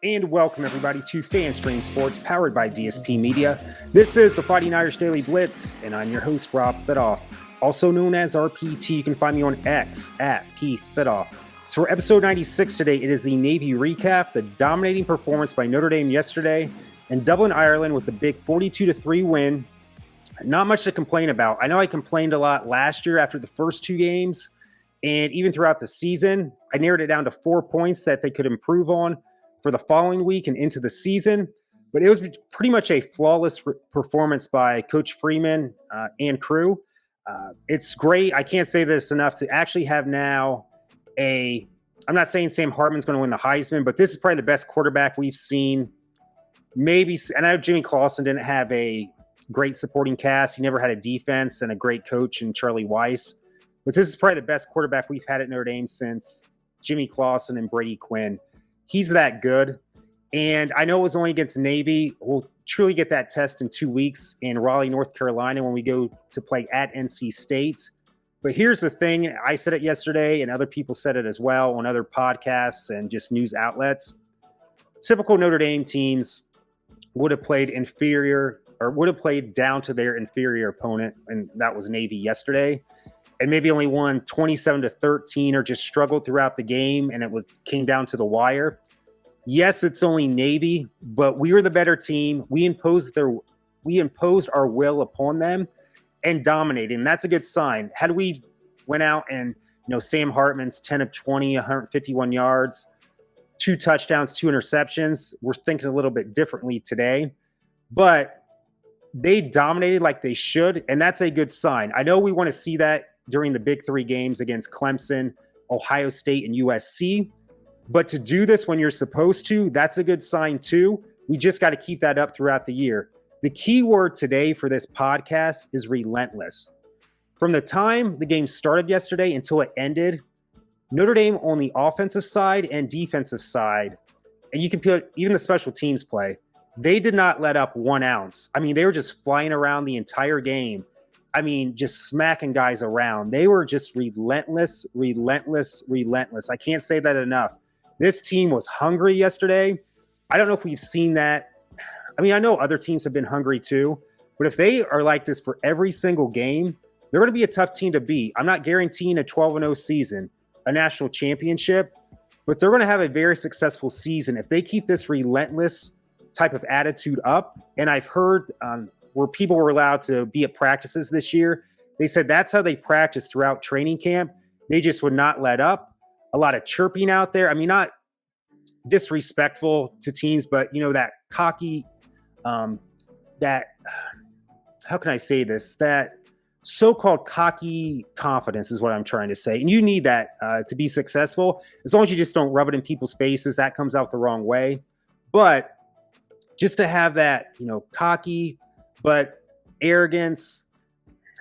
And welcome, everybody, to FanStream Sports, powered by DSP Media. This is the Fighting Irish Daily Blitz, and I'm your host, Rob Fidoff, also known as RPT. You can find me on X at PFidoff. So for episode 96 today, it is the Navy recap, the dominating performance by Notre Dame yesterday, and Dublin, Ireland with the big 42-3 win. Not much to complain about. I know I complained a lot last year after the first two games, and even throughout the season. I narrowed it down to 4 points that they could improve on for the following week and into the season. But it was pretty much a flawless performance by Coach Freeman and crew. It's great. I can't say this enough to actually have now I'm not saying Sam Hartman's going to win the Heisman, but this is probably the best quarterback we've seen. Maybe, and I know Jimmy Clausen didn't have a great supporting cast. He never had a defense and a great coach in Charlie Weiss. But this is probably the best quarterback we've had at Notre Dame since Jimmy Clausen and Brady Quinn. He's that good. And I know it was only against Navy. We'll truly get that test in 2 weeks in Raleigh, North Carolina, when we go to play at NC State. But here's the thing. I said it yesterday, and other people said it as well on other podcasts and just news outlets. Typical Notre Dame teams would have played inferior, or would have played down to their inferior opponent, and that was Navy yesterday, and maybe only won 27-13 or just struggled throughout the game, and it came down to the wire. Yes, it's only Navy, but we were the better team. We imposed our will upon them and dominated, and that's a good sign. Had we went out and, Sam Hartman's 10 of 20, 151 yards, 2 touchdowns, 2 interceptions, we're thinking a little bit differently today. But they dominated like they should, and that's a good sign. I know we want to see that during the big 3 games against Clemson, Ohio State, and USC. But to do this when you're supposed to, that's a good sign too. We just got to keep that up throughout the year. The key word today for this podcast is relentless. From the time the game started yesterday until it ended, Notre Dame on the offensive side and defensive side, and you can put even the special teams play, they did not let up 1 ounce. I mean, they were just flying around the entire game. I mean, just smacking guys around. They were just relentless. I can't say that enough. This team was hungry yesterday. I don't know if we've seen that. I mean, I know other teams have been hungry too, but if they are like this for every single game, they're going to be a tough team to beat. I'm not guaranteeing a 12-0 season, a national championship, but they're going to have a very successful season if they keep this relentless type of attitude up. And I've heard where people were allowed to be at practices this year, they said that's how they practice throughout training camp. They just would not let up. A lot of chirping out there. I mean, not disrespectful to teams, but, that cocky, how can I say this? That so-called cocky confidence is what I'm trying to say. And you need that to be successful. As long as you just don't rub it in people's faces, that comes out the wrong way. But just to have that, cocky, but arrogance,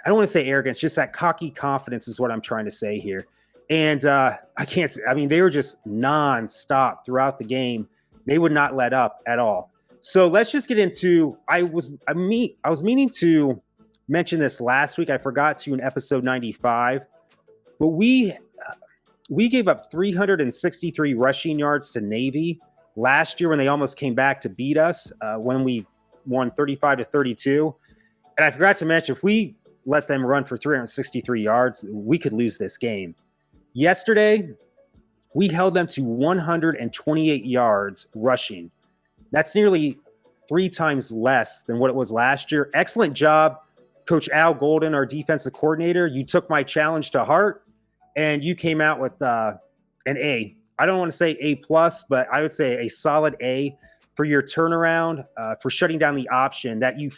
I don't want to say arrogance, just that cocky confidence is what I'm trying to say here. And they were just nonstop throughout the game. They would not let up at all. So let's just get into, I was meaning to mention this last week. I forgot to in episode 95, but we gave up 363 rushing yards to Navy last year when they almost came back to beat us when we won 35-32. And I forgot to mention, if we let them run for 363 yards, we could lose this game. Yesterday, we held them to 128 yards rushing. That's nearly 3 times less than what it was last year. Excellent job, Coach Al Golden, our defensive coordinator. You took my challenge to heart, and you came out with an A. I don't want to say A+, but I would say a solid A for your turnaround, for shutting down the option that you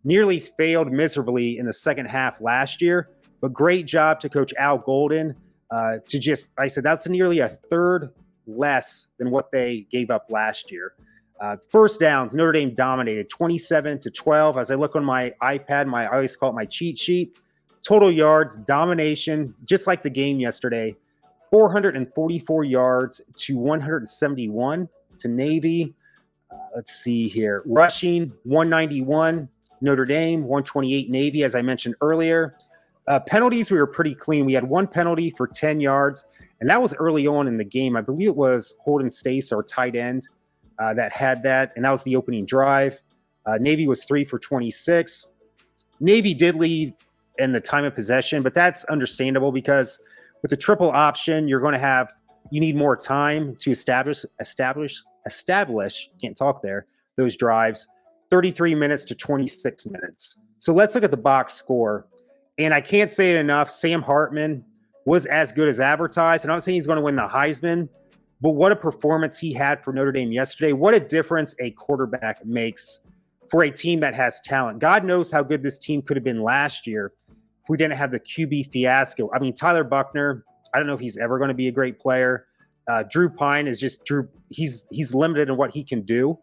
nearly failed miserably in the second half last year. But great job to Coach Al Golden that's nearly a third less than what they gave up last year. First downs, Notre Dame dominated 27-12. As I look on my iPad, I always call it my cheat sheet. Total yards, domination, just like the game yesterday. 444 yards to 171 to Navy. Let's see here. Rushing, 191. Notre Dame, 128 Navy, as I mentioned earlier. Penalties, we were pretty clean. We had 1 penalty for 10 yards, and that was early on in the game. I believe it was Holden Stace, our tight end. that had that, and that was the opening drive. Navy was 3 for 26. Navy did lead in the time of possession, but that's understandable because with the triple option, you need more time to establish, can't talk there, those drives, 33 minutes to 26 minutes. So let's look at the box score. And I can't say it enough, Sam Hartman was as good as advertised. And I'm not saying he's going to win the Heisman, but what a performance he had for Notre Dame yesterday. What a difference a quarterback makes for a team that has talent. God knows how good this team could have been last year if we didn't have the QB fiasco. I mean, Tyler Buchner, I don't know if he's ever going to be a great player. Drew Pine is just Drew. He's limited in what he can do.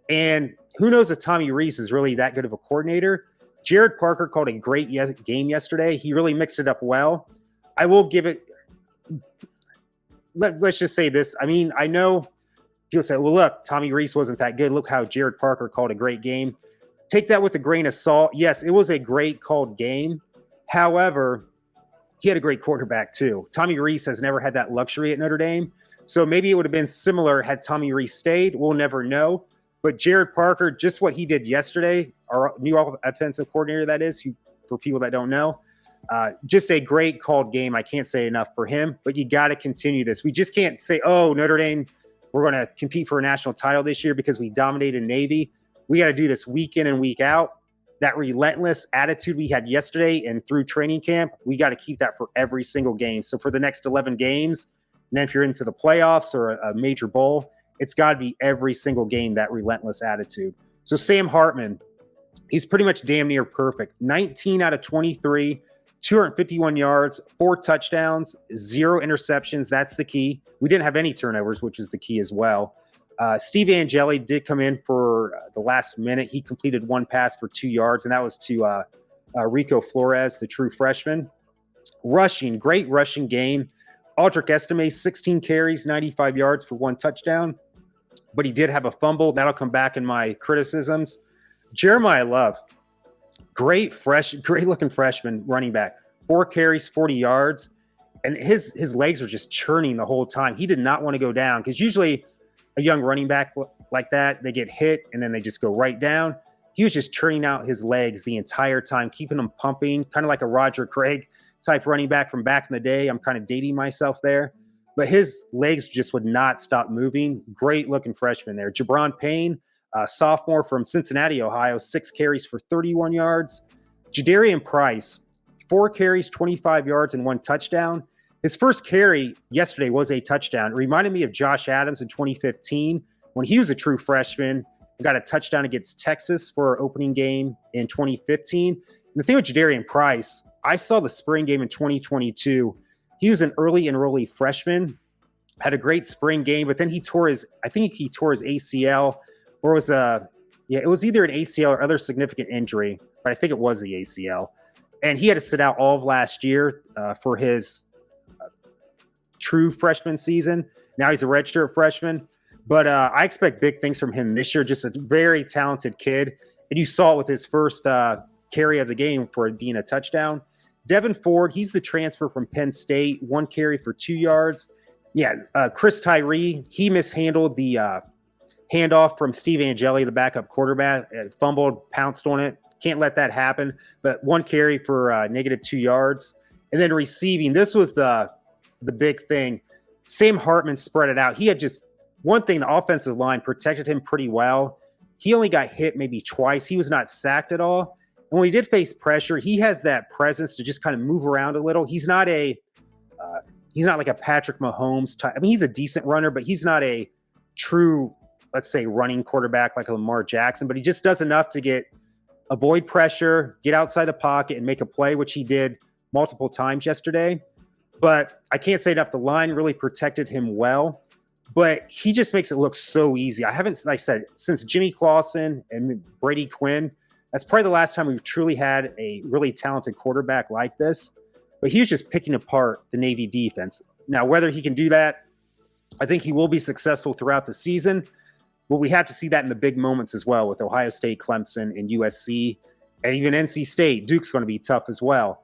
And who knows if Tommy Rees is really that good of a coordinator. Jared Parker called a great game yesterday. He really mixed it up well. I will give it – let's just say this. I mean, I know people say, well, look, Tommy Rees wasn't that good. Look how Jared Parker called a great game. Take that with a grain of salt. Yes, it was a great called game. However, he had a great quarterback too. Tommy Rees has never had that luxury at Notre Dame. So maybe it would have been similar had Tommy Rees stayed. We'll never know. But Jared Parker, just what he did yesterday, our new offensive coordinator, that is, for people that don't know, just a great called game. I can't say enough for him, but you got to continue this. We just can't say, oh, Notre Dame, we're going to compete for a national title this year because we dominated Navy. We got to do this week in and week out. That relentless attitude we had yesterday and through training camp, we got to keep that for every single game. So for the next 11 games, and then if you're into the playoffs or a major bowl, it's got to be every single game, that relentless attitude. So Sam Hartman, he's pretty much damn near perfect. 19 out of 23, 251 yards, 4 touchdowns, 0 interceptions. That's the key. We didn't have any turnovers, which is the key as well. Steve Angeli did come in for the last minute. He completed 1 pass for 2 yards, and that was to Rico Flores, the true freshman. Rushing, great rushing game. Aldrich Estime, 16 carries, 95 yards for 1 touchdown. But he did have a fumble. That'll come back in my criticisms. Jeremiah Love, great looking freshman running back. 4 carries, 40 yards. And his legs were just churning the whole time. He did not want to go down because usually a young running back like that, they get hit and then they just go right down. He was just churning out his legs the entire time, keeping them pumping, kind of like a Roger Craig type running back from back in the day. I'm kind of dating myself there. But his legs just would not stop moving. Great-looking freshman there. Jabron Payne, sophomore from Cincinnati, Ohio, 6 carries for 31 yards. Jadarian Price, 4 carries, 25 yards, and 1 touchdown. His first carry yesterday was a touchdown. It reminded me of Josh Adams in 2015 when he was a true freshman and got a touchdown against Texas for our opening game in 2015. And the thing with Jadarian Price, I saw the spring game in 2022. He was an early enrollee freshman, had a great spring game, but then he tore his ACL, or it was either an ACL or other significant injury, but I think it was the ACL. And he had to sit out all of last year for his true freshman season. Now he's a redshirt freshman, but I expect big things from him this year. Just a very talented kid. And you saw it with his first carry of the game for it being a touchdown. Devin Ford, he's the transfer from Penn State, 1 carry for 2 yards. Yeah, Chris Tyree, he mishandled the handoff from Steve Angeli, the backup quarterback, fumbled, pounced on it. Can't let that happen. But 1 carry for negative 2 yards. And then receiving, this was the big thing. Sam Hartman spread it out. He had just one thing, the offensive line protected him pretty well. He only got hit maybe twice. He was not sacked at all. And when he did face pressure, he has that presence to just kind of move around a little. He's not like a Patrick Mahomes type. I mean, he's a decent runner, but he's not a true, let's say, running quarterback like a Lamar Jackson. But he just does enough to avoid pressure, get outside the pocket, and make a play, which he did multiple times yesterday. But I can't say enough. The line really protected him well. But he just makes it look so easy. I haven't, like I said, since Jimmy Clausen and Brady Quinn, that's probably the last time we've truly had a really talented quarterback like this. But he was just picking apart the Navy defense. Now, whether he can do that, I think he will be successful throughout the season. But we have to see that in the big moments as well with Ohio State, Clemson, and USC, and even NC State. Duke's going to be tough as well.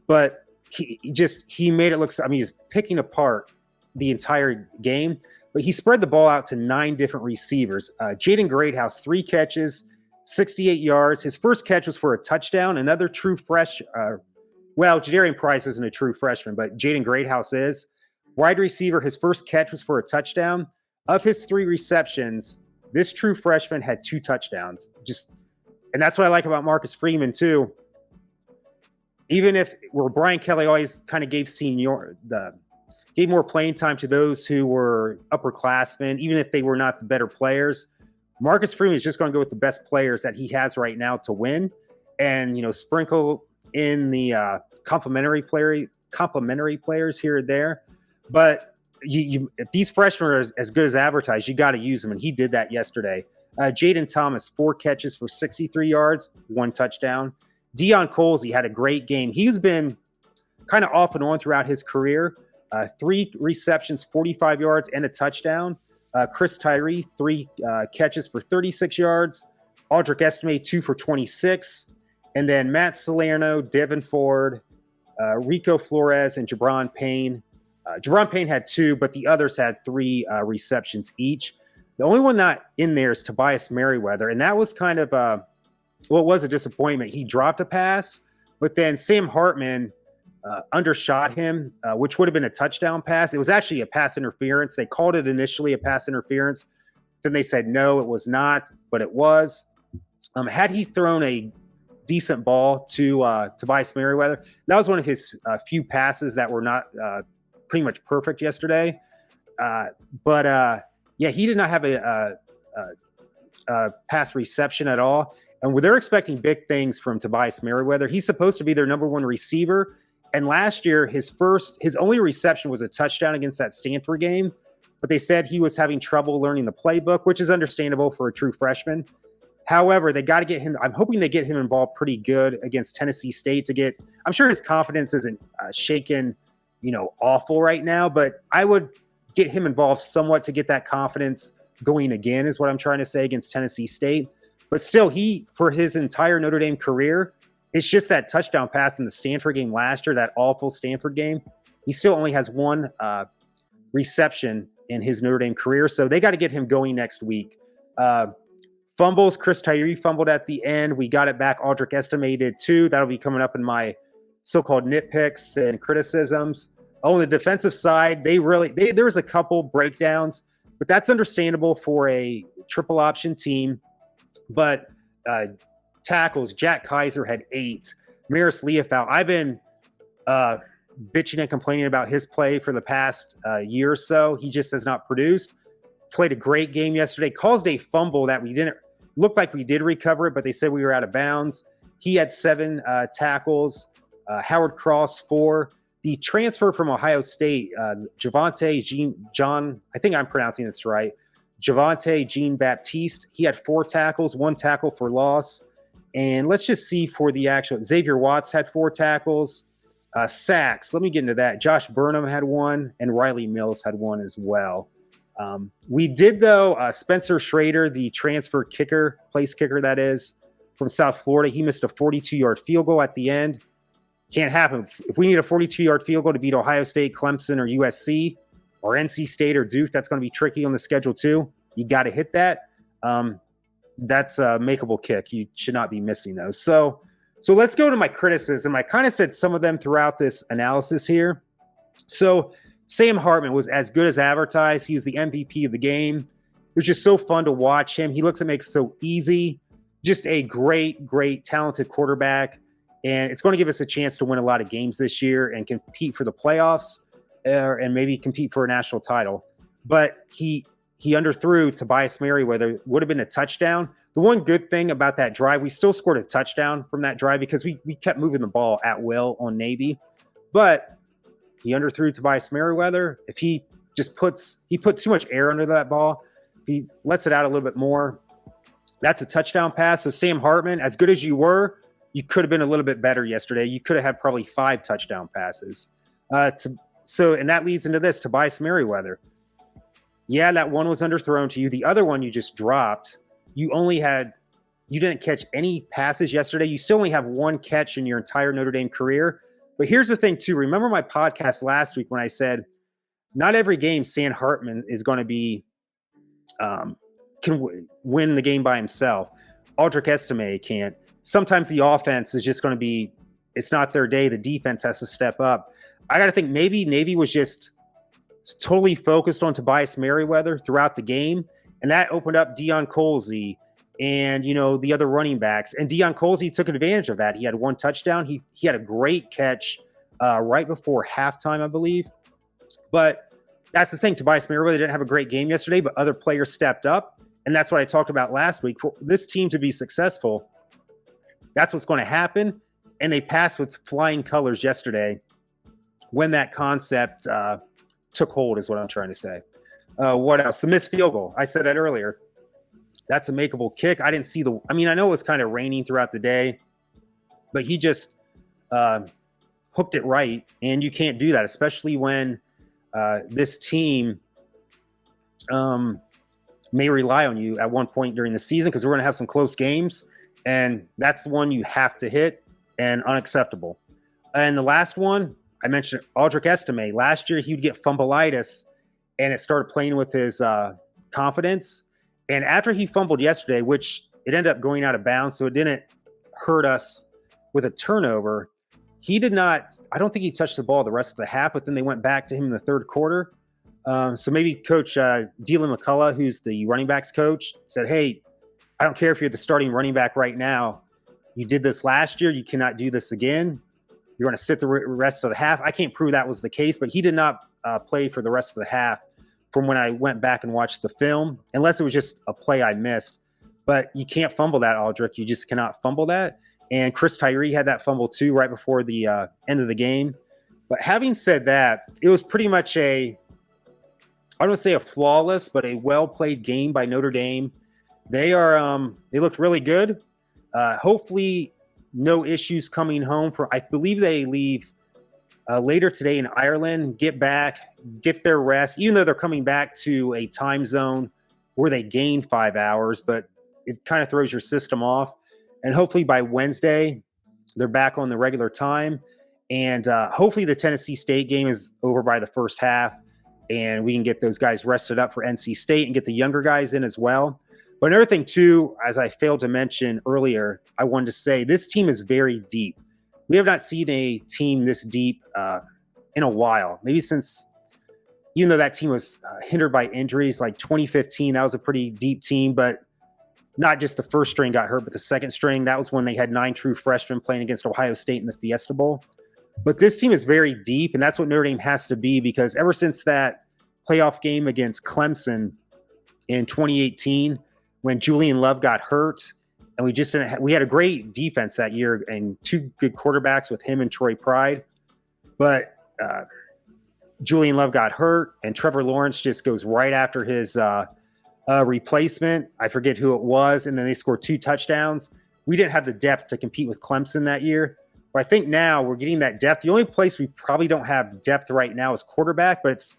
But he made it look, I mean, he's picking apart the entire game. but he spread the ball out to 9 different receivers. Jaden Greathouse, 3 catches, 68 yards. His first catch was for a touchdown. Another true Jadarian Price isn't a true freshman, but Jaden Greathouse is. Wide receiver, his first catch was for a touchdown. Of his 3 receptions, this true freshman had 2 touchdowns. And that's what I like about Marcus Freeman too. Even if Brian Kelly always kind of gave more playing time to those who were upperclassmen, even if they were not the better players, Marcus Freeman is just going to go with the best players that he has right now to win, and sprinkle in the complementary players here and there. But if these freshmen are as good as advertised, you got to use them, and he did that yesterday. Jaden Thomas, 4 catches for 63 yards, 1 touchdown. Deion Colsey had a great game. He's been kind of off and on throughout his career. 3 receptions, 45 yards, and a touchdown. Chris Tyree, 3 catches for 36 yards. Audric Estime, 2 for 26. And then Matt Salerno, Devin Ford, Rico Flores, and Jabron Payne. Jabron Payne had 2, but the others had 3 receptions each. The only one not in there is Tobias Merriweather, and that was kind of it was a disappointment. He dropped a pass, but then Sam Hartman undershot him, which would have been a touchdown pass. It was actually a pass interference. They called it initially a pass interference. Then they said, no, it was not, but it was. Had he thrown a decent ball to Tobias Merriweather, that was one of his few passes that were not pretty much perfect yesterday. Yeah, he did not have a pass reception at all. And they're expecting big things from Tobias Merriweather. He's supposed to be their number 1 receiver. And last year, his only reception was a touchdown against that Stanford game. But they said he was having trouble learning the playbook, which is understandable for a true freshman. However, they got to get him. I'm hoping they get him involved pretty good against Tennessee State I'm sure his confidence isn't shaken, awful right now, but I would get him involved somewhat to get that confidence going again, is what I'm trying to say, against Tennessee State. But still, for his entire Notre Dame career, it's just that touchdown pass in the Stanford game last year, that awful Stanford game. He still only has 1 reception in his Notre Dame career, so they got to get him going next week. Fumbles, Chris Tyree fumbled at the end. We got it back. Audric Estime did too. That'll be coming up in my so-called nitpicks and criticisms. On the defensive side, there was a couple breakdowns, but that's understandable for a triple option team. But tackles, Jack Kaiser had 8. Maris Leofau, I've been bitching and complaining about his play for the past year or so. He just has not produced. Played a great game yesterday. Caused a fumble that we didn't look like we did recover it, but they said we were out of bounds. He had 7 tackles. Howard Cross, 4. The transfer from Ohio State, Javante John, I think I'm pronouncing this right, Javante Jean Baptiste, he had 4 tackles, 1 tackle for loss. And let's just see for the actual, Xavier Watts had 4 tackles. Sacks, let me get into that. Josh Burnham had 1, and Riley Mills had 1 as well. We did, though, Spencer Schrader, the transfer place kicker that is, from South Florida, he missed a 42-yard field goal at the end. Can't happen. If we need a 42-yard field goal to beat Ohio State, Clemson, or USC, or NC State or Duke, that's going to be tricky on the schedule too. You got to hit that. That's a makeable kick. You should not be missing those. So let's go to my criticism. I kind of said some of them throughout this analysis here. So Sam Hartman was as good as advertised. He was the MVP of the game. It was just so fun to watch him. He looks like it makes it so easy. Just a great, great, talented quarterback. And it's going to give us a chance to win a lot of games this year and compete for the playoffs and maybe compete for a national title. But he underthrew Tobias Merriweather. Would have been a touchdown. The one good thing about that drive, we still scored a touchdown from that drive because we kept moving the ball at will on Navy. But he underthrew Tobias Merriweather. If he put too much air under that ball, if he lets it out a little bit more, that's a touchdown pass. So Sam Hartman, as good as you were, you could have been a little bit better yesterday. You could have had probably 5 touchdown passes. And that leads into this, Tobias Merriweather. Yeah, that one was underthrown to you. The other one you just dropped. You didn't catch any passes yesterday. You still only have 1 catch in your entire Notre Dame career. But here's the thing too. Remember my podcast last week when I said not every game Sam Hartman is going to be can win the game by himself. Aldrich Estime can't. Sometimes the offense is just going to be, it's not their day. The defense has to step up. I got to think maybe Navy was just totally focused on Tobias Merriweather throughout the game, and that opened up Deion Colsey and, the other running backs. And Deion Colsey took advantage of that. He had one touchdown. He had a great catch right before halftime, I believe. But that's the thing. Tobias Merriweather didn't have a great game yesterday, but other players stepped up. And that's what I talked about last week. For this team to be successful, that's what's going to happen. And they passed with flying colors yesterday when that concept took hold, is what I'm trying to say. What else? The missed field goal. I said that earlier. That's a makeable kick. I didn't see I know it was kind of raining throughout the day, but he just hooked it right. And you can't do that, especially when this team may rely on you at one point during the season, because we're going to have some close games, and that's the one you have to hit, and unacceptable. And the last one, I mentioned Aldrich Estime. Last year, he would get fumbleitis, and it started playing with his confidence. And after he fumbled yesterday, which it ended up going out of bounds, so it didn't hurt us with a turnover, he did not, I don't think he touched the ball the rest of the half, but then they went back to him in the third quarter. So maybe Coach Dylan McCullough, who's the running backs coach, said, hey, I don't care if you're the starting running back right now. You did this last year. You cannot do this again. You're going to sit the rest of the half. I can't prove that was the case, but he did not play for the rest of the half from when I went back and watched the film, unless it was just a play I missed. But you can't fumble that, Aldrich. You just cannot fumble that. And Chris Tyree had that fumble too right before the end of the game. But having said that, it was pretty much I don't want to say a flawless, but a well-played game by Notre Dame. They looked really good. Hopefully no issues coming home. I believe they leave later today in Ireland, get back, get their rest, even though they're coming back to a time zone where they gain 5 hours, but it kind of throws your system off. And hopefully by Wednesday, they're back on the regular time. And hopefully the Tennessee State game is over by the first half, and we can get those guys rested up for NC State and get the younger guys in as well. But another thing, too, as I failed to mention earlier, I wanted to say this team is very deep. We have not seen a team this deep in a while, maybe since, even though that team was hindered by injuries, like 2015, that was a pretty deep team, but not just the first string got hurt, but the second string. That was when they had 9 true freshmen playing against Ohio State in the Fiesta Bowl. But this team is very deep, and that's what Notre Dame has to be, because ever since that playoff game against Clemson in 2018, when Julian Love got hurt, and we just didn't we had a great defense that year and 2 good quarterbacks with him and Troy Pride. But Julian Love got hurt, and Trevor Lawrence just goes right after his replacement. I forget who it was, and then they scored 2 touchdowns. We didn't have the depth to compete with Clemson that year. But I think now we're getting that depth. The only place we probably don't have depth right now is quarterback, but it's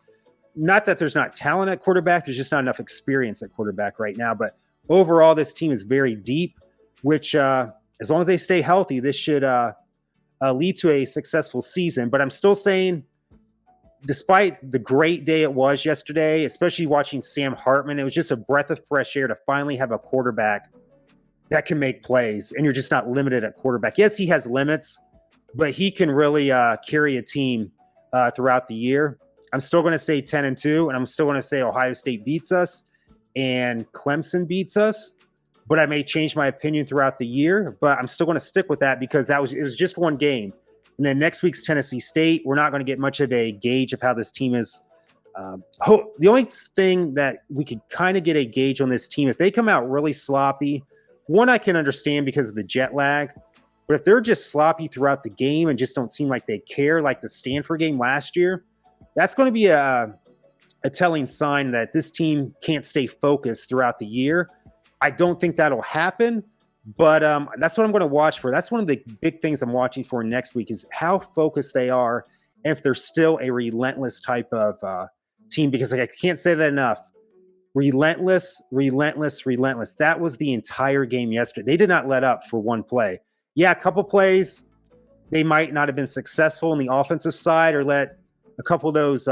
not that there's not talent at quarterback. There's just not enough experience at quarterback right now. But overall, this team is very deep, which as long as they stay healthy, this should lead to a successful season. But I'm still saying, despite the great day it was yesterday, especially watching Sam Hartman, it was just a breath of fresh air to finally have a quarterback that can make plays, and you're just not limited at quarterback. Yes, he has limits, but he can really carry a team throughout the year. I'm still going to say 10-2, and I'm still going to say Ohio State beats us and Clemson beats us, but I may change my opinion throughout the year, but I'm still going to stick with that because it was just one game. And then next week's Tennessee State, we're not going to get much of a gauge of how this team is. The only thing that we could kind of get a gauge on this team, if they come out really sloppy, one I can understand because of the jet lag, but if they're just sloppy throughout the game and just don't seem like they care, like the Stanford game last year, that's going to be a telling sign that this team can't stay focused throughout the year. I don't think that'll happen, but that's what I'm going to watch for. That's one of the big things I'm watching for next week is how focused they are and if they're still a relentless type of team, because I can't say that enough. Relentless. That was the entire game yesterday. They did not let up for one play. Yeah, a couple plays, they might not have been successful on the offensive side or let a couple of those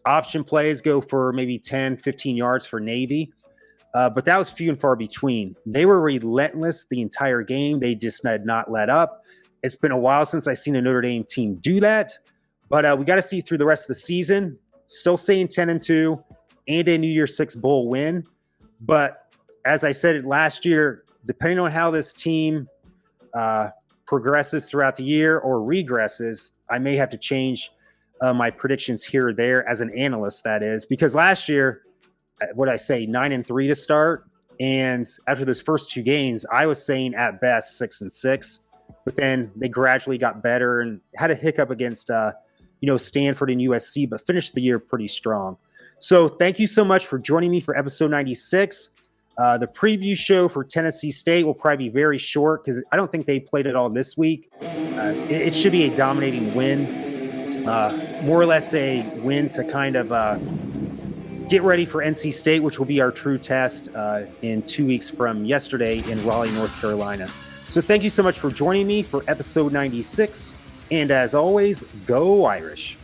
Option plays go for maybe 10, 15 yards for Navy. But that was few and far between. They were relentless the entire game. They just had not let up. It's been a while since I've seen a Notre Dame team do that. But we got to see through the rest of the season. Still saying 10-2 and a New Year's Six Bowl win. But as I said it last year, depending on how this team progresses throughout the year or regresses, I may have to change my predictions here or there as an analyst, that is. Because last year, what did I say, 9-3 to start? And after those first two games, I was saying at best 6-6. But then they gradually got better and had a hiccup against Stanford and USC, but finished the year pretty strong. So thank you so much for joining me for episode 96. The preview show for Tennessee State will probably be very short because I don't think they played at all this week. It should be a dominating win, more or less a win to kind of get ready for NC State, which will be our true test in 2 weeks from yesterday in Raleigh, North Carolina. So thank you so much for joining me for episode 96. And as always, go Irish.